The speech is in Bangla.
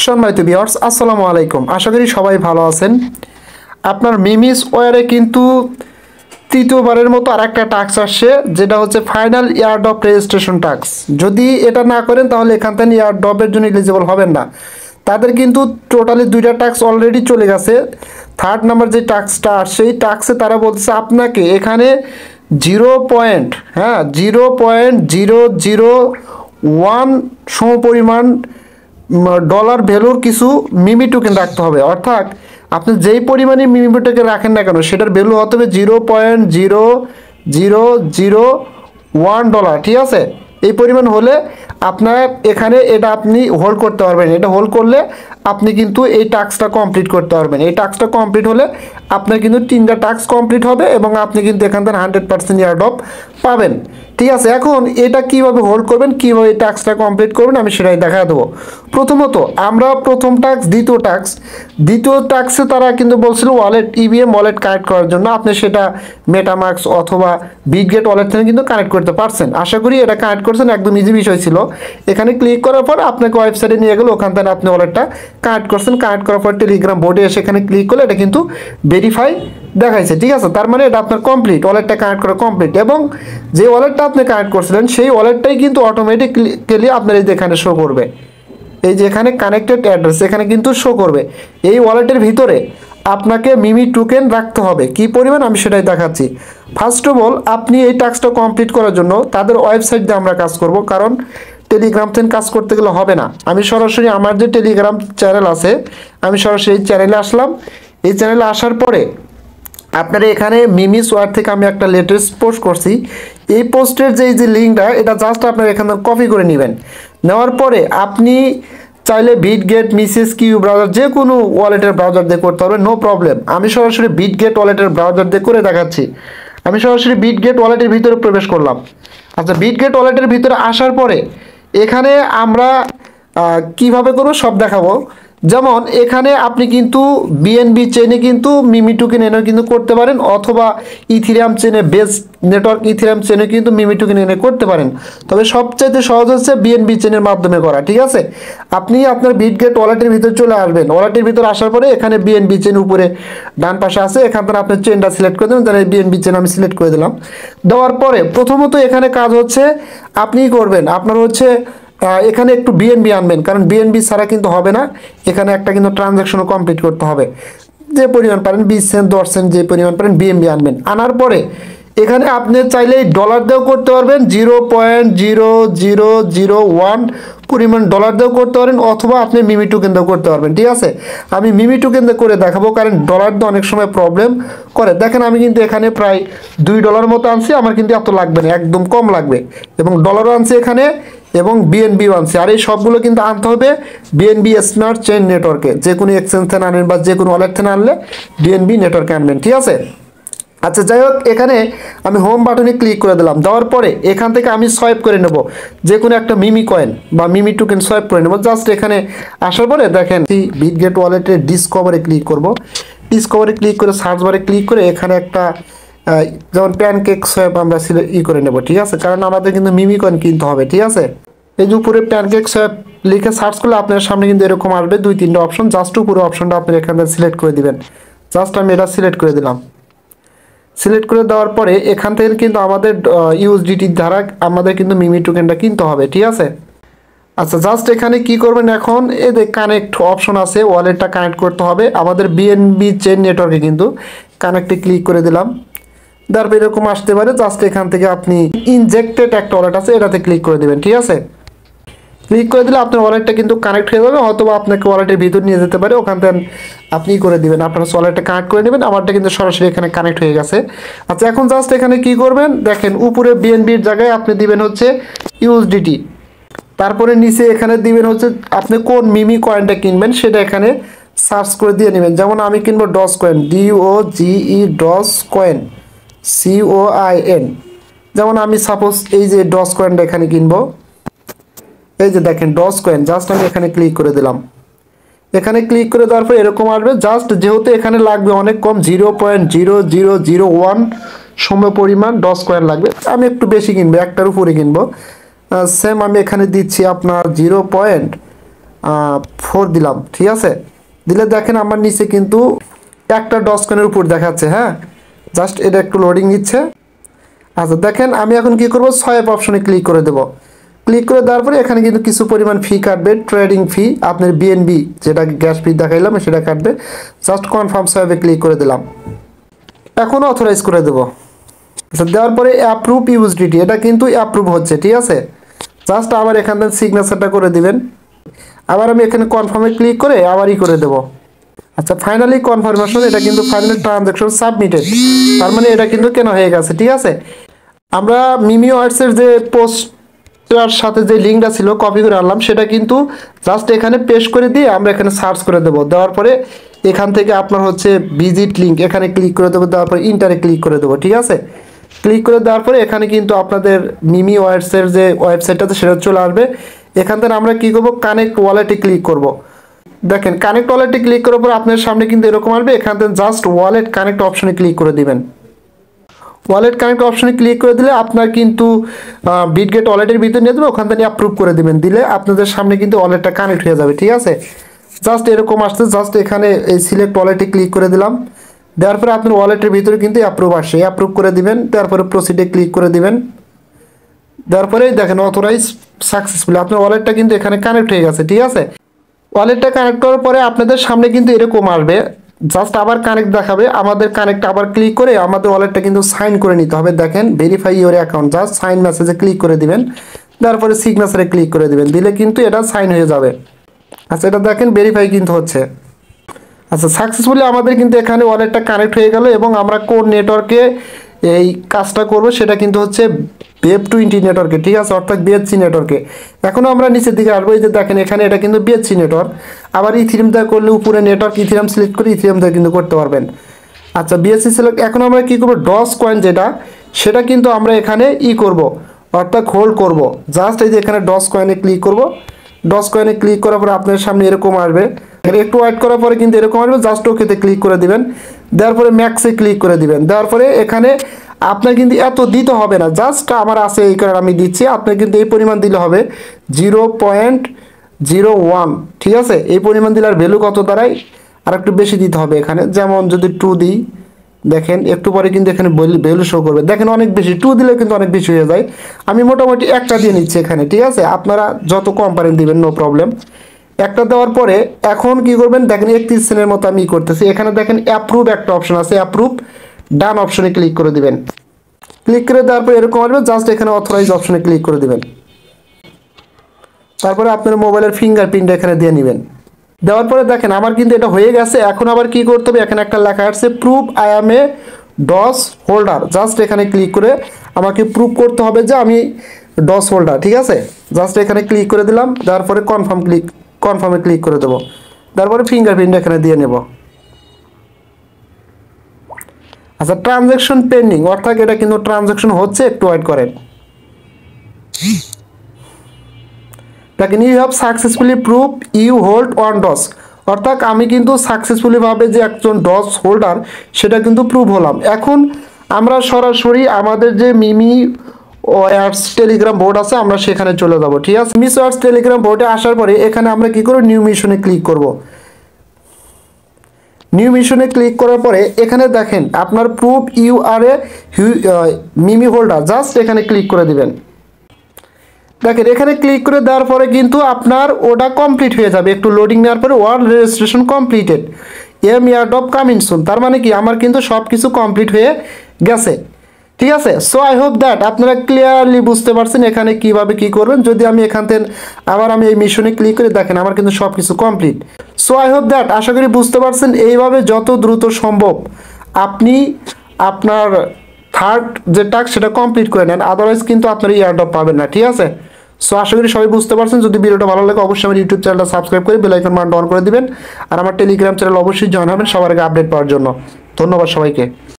সম্মানিত ভিউয়ার্স, আসসালামু আলাইকুম। আশা করি সবাই ভালো আছেন। আপনার মিমিস ওয়ারে কিন্তু তৃতীয়বারের মতো আরেকটা টাস্ক আসছে, যেটা হচ্ছে ফাইনাল ইয়ারড্রপ রেজিস্ট্রেশন টাস্ক। যদি এটা না করেন তাহলে এখান থেকে ইয়ারড্রপের জন্য এলিজিবল হবেন না। তাদের কিন্তু টোটালি দুইটা টাস্ক অলরেডি চলে গেছে। থার্ড নাম্বার যে টাস্কটা আসছে, এই টাস্কে তারা বলছে আপনাকে এখানে 0.0001 সমপরিমাণ ডলার ভ্যালুর কিছু মিমি টোকেন রাখতে হবে। অর্থাৎ আপনি যেই পরিমাণে মিমি টোকেন রাখেন না কেন, সেটার ভ্যালু হতে হবে 0.0001 ডলার। ঠিক আছে, এই পরিমাণ হলে আপনার এখানে এটা আপনি হোল্ড করতে পারবেন। এটা হোল্ড করলে আপনি কিন্তু এই টাস্কটা কমপ্লিট করতে পারবেন। এই টাস্কটা কমপ্লিট হলে আপনার কিন্তু 3টা টাস্ক কমপ্লিট হবে এবং আপনি কিন্তু এখান থেকে 100% ইয়ারড্রপ পাবেন। ঠিক আছে, এখন এটা কিভাবে হোল্ড করবেন, কিভাবে এই টাস্কটা কমপ্লিট করবেন, আমি সেটাই দেখা দেবো। প্রথমত আমরা প্রথম টাস্ক, দ্বিতীয় টাস্কে তারা কিন্তু বলছিল ওয়ালেট, ইভিএম ওয়ালেট কানেক্ট করার জন্য। আপনি সেটা মেটামাক্স অথবা বিটগেট ওয়ালেট থেকে কিন্তু কানেক্ট করতে পারছেন। আশা করি এটা কানেক্ট করছেন, একদম ইজি বিষয় ছিল। এখানে ক্লিক করার পর আপনাকে ওয়েবসাইটে নিয়ে গেলে ওখান থেকে আপনি ওয়ালেটটা কানেক্ট করছেন। কানেক্ট করার পর টেলিগ্রাম বোর্ডে এসে এখানে ক্লিক করলে এটা কিন্তু ভেরিফাই দেখাইছে। ঠিক আছে, তার মানে এটা আপনার কমপ্লিট, ওয়ালেটটা কানেক্ট করা কমপ্লিট। এবং যে ওয়ালেটটা আপনি কানেক্ট করছিলেন সেই ওয়ালেটটাই কিন্তু অটোমেটিক্যালি আপনার এই যে এখানে শো করবে। এই যে এখানে কানেক্টেড অ্যাড্রেস এখানে কিন্তু শো করবে। এই ওয়ালেটের ভিতরে আপনাকে মিমি টোকেন রাখতে হবে। কি পরিমাণ আমি সেটাই দেখাচ্ছি। ফার্স্ট অফ অল আপনি এই টাস্কটা কমপ্লিট করার জন্য তাদের ওয়েবসাইট দিয়ে আমরা কাজ করব, কারণ টেলিগ্রাম থেকে কাজ করতে গেলে হবে না। আমি সরাসরি আমার যে টেলিগ্রাম চ্যানেল আছে, আমি সরাসরি এই চ্যানেলে আসলাম। এই চ্যানেলে আসার পরে আপনারা এখানে মিমিস ওয়ার থেকে আমি একটা লেটেস্ট পোস্ট করছি। এই পোস্টের যে লিঙ্কটা, এটা জাস্ট আপনারা এখানে কপি করে নেবেন। নেওয়ার পরে আপনি চাইলে বিটগেট, মিসেস কিউ ব্রাউজার, যে কোনো ওয়ালেটের ব্রাউজার দিয়ে করতে পারবেন, নো প্রবলেম। আমি সরাসরি বিটগেট ওয়ালেটের ব্রাউজার দিয়ে করে দেখাচ্ছি। আমি সরাসরি বিটগেট ওয়ালেটের ভিতরে প্রবেশ করলাম। আচ্ছা, বিটগেট ওয়ালেটের ভিতরে আসার পরে এখানে আমরা কিভাবে করব সব দেখাবো। যেমন এখানে আপনি কিন্তু বিএনবি চেনে কিন্তু মিমি টোকেন এনে কিন্তু করতে পারেন, অথবা ইথিরিয়াম চেনে, বেস নেটওয়ার্ক ইথিরিয়াম চেনে কিন্তু মিমি টোকেন এনে করতে পারেন। তবে সবচাইতে সহজ হচ্ছে বিএনবি চেনের মাধ্যমে করা। ঠিক আছে, আপনি আপনার বিটগেট ওয়ালেটের ভিতরে চলে আসবেন। ওয়ালেটের ভিতরে আসার পরে এখানে বিএনবি চেন উপরে ডান পাশে আছে, এখান থেকে আপনার চেনটা সিলেক্ট করে দেবেন। তাহলে বিএনবি চেন আমি সিলেক্ট করে দিলাম। দেওয়ার পরে প্রথমত এখানে কাজ হচ্ছে আপনিই করবেন, আপনার হচ্ছে এখানে একটু বিএনবি আনবেন, কারণ বিএনবি ছাড়া কিন্তু হবে না। এখানে একটা কিন্তু ট্রানজ্যাকশনও কমপ্লিট করতে হবে। যে পরিমাণ পারেন, 20 সেন্ট 10 সেন্ট যে পরিমাণ পারেন বিএনবি আনবেন। আনার পরে এখানে আপনি চাইলে ডলার দিয়েও করতে পারবেন, 0.0001 পরিমাণ ডলার দিয়েও করতে পারেন, অথবা আপনি মিমি টোকেন দিয়েও করতে পারবেন। ঠিক আছে, আমি মিমি টোকেন দিয়ে করে দেখাবো, কারণ ডলার দিয়ে অনেক সময় প্রবলেম করে। দেখেন আমি কিন্তু এখানে প্রায় $2 মতো আনছি, আমার কিন্তু এত লাগবে না, একদম কম লাগবে। এবং ডলারও আনছি এখানে, এবং বিএনবি আনছি। আর এই সবগুলো কিন্তু আনতে হবে বিএনবি স্মার্ট চেইন নেটওয়ার্কে। যে কোনো এক্সচেঞ্জ থেকে আনবেন বা যে কোনো ওয়ালেট থেকে আনলে বিএনবি নেটওয়ার্কে আনবেন। ঠিক আছে, আচ্ছা যাই হোক, এখানে আমি হোম বাটনে ক্লিক করে দিলাম। দেওয়ার পরে এখান থেকে আমি সোয়াইপ করে নেব, যে কোনো একটা মিমি কয়েন বা মিমি টোকেন সোয়াইপ করে নেব। জাস্ট এখানে আসার পরে দেখেন বিটগেট ওয়ালেটের ডিসকভারে ক্লিক করব। ডিসকভারে ক্লিক করে সার্চ বারে ক্লিক করে এখানে একটা যেমন প্যানকেক সোয়াইপ আমরা করে নেব। ঠিক আছে, কারণ আমাদের কিন্তু মিমি কয়েন কিনতে হবে। ঠিক আছে, এই যে উপরে প্যানকেক সোয়াইপ লিখে সার্চ করলে আপনার সামনে কিন্তু এরকম আসবে 2-3টা অপশন। জাস্ট উপরে অপশনটা আপনি এখান থেকে সিলেক্ট করে দিবেন। জাস্ট আমি এটা সিলেক্ট করে দিলাম। সিলেক্ট করে দেওয়ার পরে এখান থেকে কিন্তু আমাদের ইউএসডিটি দ্বারা আমাদের কিন্তু মিমি টোকেনটা কিনতে হবে। ঠিক আছে, আচ্ছা জাস্ট এখানে কি করবেন, এখন এই যে কানেক্ট অপশন আছে, ওয়ালেটটা কানেক্ট করতে হবে আমাদের বিএনবি চেইন নেটওয়ার্কে। কিন্তু কানেক্টে ক্লিক করে দিলাম। তারপর এরকম আসতে পারে। জাস্ট এখান থেকে আপনি ইনজেক্টেড একটা ওয়ালেট আছে, এটাতে ক্লিক করে দেবেন। ঠিক আছে, ক্লিক করে দিলে আপনার ওয়ালেটটা কিন্তু কানেক্ট হয়ে যাবে, অথবা আপনাকে ওয়ালেটের ভিতর নিয়ে যেতে পারে, ওখান থেকে আপনি করে দিবেন, আপনার ওয়ালেটটা কানেক্ট করে নেবেন। আমারটা কিন্তু সরাসরি এখানে কানেক্ট হয়ে গেছে। আচ্ছা, এখন জাস্ট এখানে কি করবেন, দেখেন উপরে বিএনবির জায়গায় আপনি দিবেন হচ্ছে ইউএসডিটি। তারপরে নিচে এখানে দিবেন হচ্ছে আপনি কোন মিমি কয়েনটা কিনবেন, সেটা এখানে সার্চ করে দিয়ে নেবেন। যেমন আমি কিনবো doge coin, DOGE doge coin, COIN। যেমন আমি সাপোজ এই যে ডস কয়েনটা এখানে কিনবো। এই যে দেখেন ডস কয়েন, জাস্ট আমি এখানে ক্লিক করে দিলাম। এখানে ক্লিক করে দেওয়ার পর এরকম আসবে। জাস্ট যেহেতু এখানে লাগবে অনেক কম, 0.0001 সময় পরিমাণ ডস কয়েন লাগবে। আমি একটু বেশি কিনবো, একটার উপরে কিনবো। সেম আমি এখানে দিচ্ছি আপনার 4 দিলাম, ঠিক আছে। দিলে দেখেন আমার নিচে কিন্তু একটা ডস কয়েনের উপর দেখাচ্ছে, হ্যাঁ। জাস্ট এটা একটু লোডিং নিচ্ছে। আচ্ছা দেখেন আমি এখন কি করব, সোয়াইপ অপশনে ক্লিক করে দেব। ক্লিক করে দেওয়ার পরে এখানে কিন্তু কিছু পরিমাণ ফি কাটবে, ট্রেডিং ফি, আপনার বিএনবি যেটা গ্যাস ফি দেখাইলাম সেটা কাটবে। জাস্ট কনফার্ম সোয়াইপে ক্লিক করে দিলাম, এখন অথরাইজ করে দেব। আচ্ছা দেওয়ার পরে অ্যাপ্রুভ ইউএসডিটি, এটা কিন্তু অ্যাপ্রুভ হচ্ছে, ঠিক আছে। জাস্ট আবার এখান থেকে সিগনেচারটা করে দিবেন। আবার আমি এখানে কনফার্মে ক্লিক করে আবারই করে দেব। আচ্ছা ফাইনালি কনফার্মেশন, এটা কিন্তু ফাইনালি ট্রানজ্যাকশন সাবমিটেড, তার মানে এটা কিন্তু কেন হয়ে গেছে, ঠিক আছে। আমরা মিমি ওয়ার্ডসের যে পোস্টার সাথে যে লিঙ্কটা ছিল কপি করে আনলাম, সেটা কিন্তু জাস্ট এখানে পেস্ট করে দিয়ে আমরা এখানে সার্চ করে দেবো। দেওয়ার পরে এখান থেকে আপনার হচ্ছে ভিজিট লিঙ্ক, এখানে ক্লিক করে দেবো। দেওয়ার পরে ইন্টারে ক্লিক করে দেবো, ঠিক আছে। ক্লিক করে দেওয়ার পরে এখানে কিন্তু আপনাদের মিমি ওয়ার্ডসের যে ওয়েবসাইটটাতে সেটা চলে আসবে। এখান থেকে আমরা কী করবো, কানেক্ট ওয়ালেটে ক্লিক করব। দেখেন কানেক্ট ওয়ালেটে ক্লিক করার পর আপনার সামনে কিন্তু এরকম আসবে। এখান থেকে জাস্ট ওয়ালেট কানেক্ট অপশনে ক্লিক করে দিবেন। ওয়ালেট কানেক্ট অপশনে ক্লিক করে দিলে আপনার কিন্তু বিটগেট ওয়ালেটের ভিতরে নিয়ে দেবে, ওখান থেকে অ্যাপ্রুভ করে দিবেন। দিলে আপনাদের সামনে কিন্তু ওয়ালেটটা কানেক্ট হয়ে যাবে, ঠিক আছে। জাস্ট এরকম আসছে, জাস্ট এখানে এই সিলেক্ট ওয়ালেটে ক্লিক করে দিলাম। দেওয়ার পরে আপনার ওয়ালেটের ভিতরে কিন্তু অ্যাপ্রুভ আসছে, অ্যাপ্রুভ করে দিবেন। তারপরে প্রসিডে ক্লিক করে দিবেন। দেওয়ার পরে দেখেন অথরাইজ সাকসেসফুলি, আপনার ওয়ালেটটা কিন্তু এখানে কানেক্ট হয়ে গেছে, ঠিক আছে। ওয়ালেটটা কানেক্ট করার পরে আপনাদের সামনে কিন্তু এরকম আসবে, জাস্ট আবার কানেক্ট দেখাবে। আমাদের কানেক্ট আবার ক্লিক করে আমাদের ওয়ালেটটা কিন্তু সাইন করে নিতে হবে। দেখেন verify your account, just sign মেসেজে ক্লিক করে দিবেন। তারপরে সিগনেচারে ক্লিক করে দিবেন, দিলে কিন্তু এটা সাইন হয়ে যাবে। আচ্ছা এটা দেখেন ভেরিফাই কিন্তু হচ্ছে। আচ্ছা সাকসেসফুলি আমাদের কিন্তু এখানে ওয়ালেটটা কানেক্ট হয়ে গেল, এবং আমরা কোন নেটওয়ার্কে এই কাজটা করব সেটা কিন্তু হচ্ছে ওয়েব20 নেটওয়ার্কে, ঠিক আছে, অর্থাৎ বিএসসি নেটওয়ার্কে। এখনও আমরা নিচের দিকে আসবো, এই যে দেখেন এখানে এটা কিন্তু বিএসসি নেটওয়ার্ক। আবার ইথিরিয়াম দিয়ে করলে উপরে নেটওয়ার্ক ইথিরিয়াম সিলেক্ট করে ইথিরিয়াম দিয়ে কিন্তু করতে পারবেন। আচ্ছা বিএসসি সিলেক্ট, এখন আমরা কী করবো, ডস কয়েন যেটা সেটা কিন্তু আমরা এখানে করব, অর্থাৎ হোল্ড করব। জাস্ট এই যে এখানে ডস কয়েনে ক্লিক করব। ডস কয়েনে ক্লিক করার পরে আপনার সামনে এরকম আসবে, একটু ওয়েট করার পরে কিন্তু এরকম আসবে। জাস্ট ওকেতে ক্লিক করে দিবেন। দেওয়ার পরে ম্যাক্সে ক্লিক করে দিবেন। দেওয়ার পরে এখানে আপনার কিন্তু এত দিতে হবে না, জাস্ট আমার আছে এই কারণে আমি দিচ্ছি। আপনার কিন্তু এই পরিমাণ দিলে হবে 0.01, ঠিক আছে। এই পরিমাণ দিলে আর ভ্যালু কত দাঁড়ায়, আর একটু বেশি দিতে হবে এখানে। যেমন যদি 2 দিই, দেখেন একটু পরে কিন্তু এখানে ভ্যালু শো করবে। দেখেন অনেক বেশি, 2 দিলে কিন্তু অনেক বেশি হয়ে যায়। আমি মোটামুটি একটা দিয়ে নিচ্ছি এখানে, ঠিক আছে। আপনারা যত কম পারেন দিবেন, নো প্রবলেম। একটা দেওয়ার পরে এখন কি করবেন, দেখেন 31 সেকেন্ডের মতো আমি করতেছি। এখানে দেখেন অ্যাপ্রুভ একটা অপশন আছে, অ্যাপ্রুভ ডান অপশনে ক্লিক করে দিবেন। ক্লিক করে দেওয়ার পরে এরকম আসবে, জাস্ট এখানে অথরাইজ অপশনে ক্লিক করে দিবেন। তারপরে আপনার মোবাইলের ফিঙ্গারপ্রিন্ট এখানে দিয়ে নেবেন। দেওয়ার পরে দেখেন আমার কিন্তু এটা হয়ে গেছে। এখন আবার কি করতে হবে, এখানে একটা লেখা আসছে prove I am a doge holder. Just এখানে ক্লিক করে আমাকে প্রুভ করতে হবে যে আমি ডস হোল্ডার, ঠিক আছে। জাস্ট এখানে ক্লিক করে দিলাম। দেওয়ার পরে কনফার্মে ক্লিক করে দেবো। তারপরে ফিঙ্গারপ্রিন্ট এখানে দিয়ে নেব। আচ্ছা ট্রানজ্যাকশন পেন্ডিং, অর্থাৎ এটা কিন্তু ট্রানজ্যাকশন হচ্ছে, একটু ওয়েট করেন। দেখেন you have successfully prove you hold on doge, অর্থাৎ আমি কিন্তু সাকসেসফুলিভাবে যে একজন ডস হোল্ডার সেটা কিন্তু প্রুভ হলাম। এখন আমরা সরাসরি আমাদের যে মিমি ওয়ার্ডস টেলিগ্রাম বোর্ড আছে আমরা সেখানে চলে যাব, ঠিক আছে। মিমি ওয়ার্ডস টেলিগ্রাম বোর্ডে আসার পরে এখানে আমরা কি করব, নিউ মিশনে ক্লিক করব। নিউ মিশনে ক্লিক করার পরে এখানে দেখেন আপনার prove you are a meme holder, just এখানে ক্লিক করে দিবেন। দেখেন এখানে ক্লিক করে দেওয়ার পরে কিন্তু আপনার ওটা কমপ্লিট হয়ে যাবে। একটু লোডিং নেওয়ার পরে world registration completed airdrop coming soon, তার মানে কি আমার কিন্তু সব কিছু কমপ্লিট হয়ে গেছে, ঠিক আছে। সো আই হোপ দ্যাট আপনারা ক্লিয়ারলি বুঝতে পারছেন এখানে কিভাবে কি করবেন। যদি আমি এখান থেকে আবার আমি এই মিশনে ক্লিক করে দেখেন আমার কিন্তু সব কিছু complete. So I hope that আশা করি বুঝতে পারছেন। এইভাবে যত দ্রুত সম্ভব আপনি আপনার থার্ড যে টাস্ক সেটা কমপ্লিট করে নেন, আদারওয়াইজ কিন্তু আপনার এয়ারড্রপ পাবেন না, ঠিক আছে। সো আশা করি সবাই বুঝতে পারছেন। যদি ভিডিওটা ভালো লাগে অবশ্যই আমার ইউটিউব চ্যানেলটা সাবস্ক্রাইব করে বেল আইকন বাটন অন করে দিবেন, আর আমার টেলিগ্রাম চ্যানেল অবশ্যই জয়েন হবেন সবার আগে আপডেট পাওয়ার জন্য। ধন্যবাদ সবাইকে।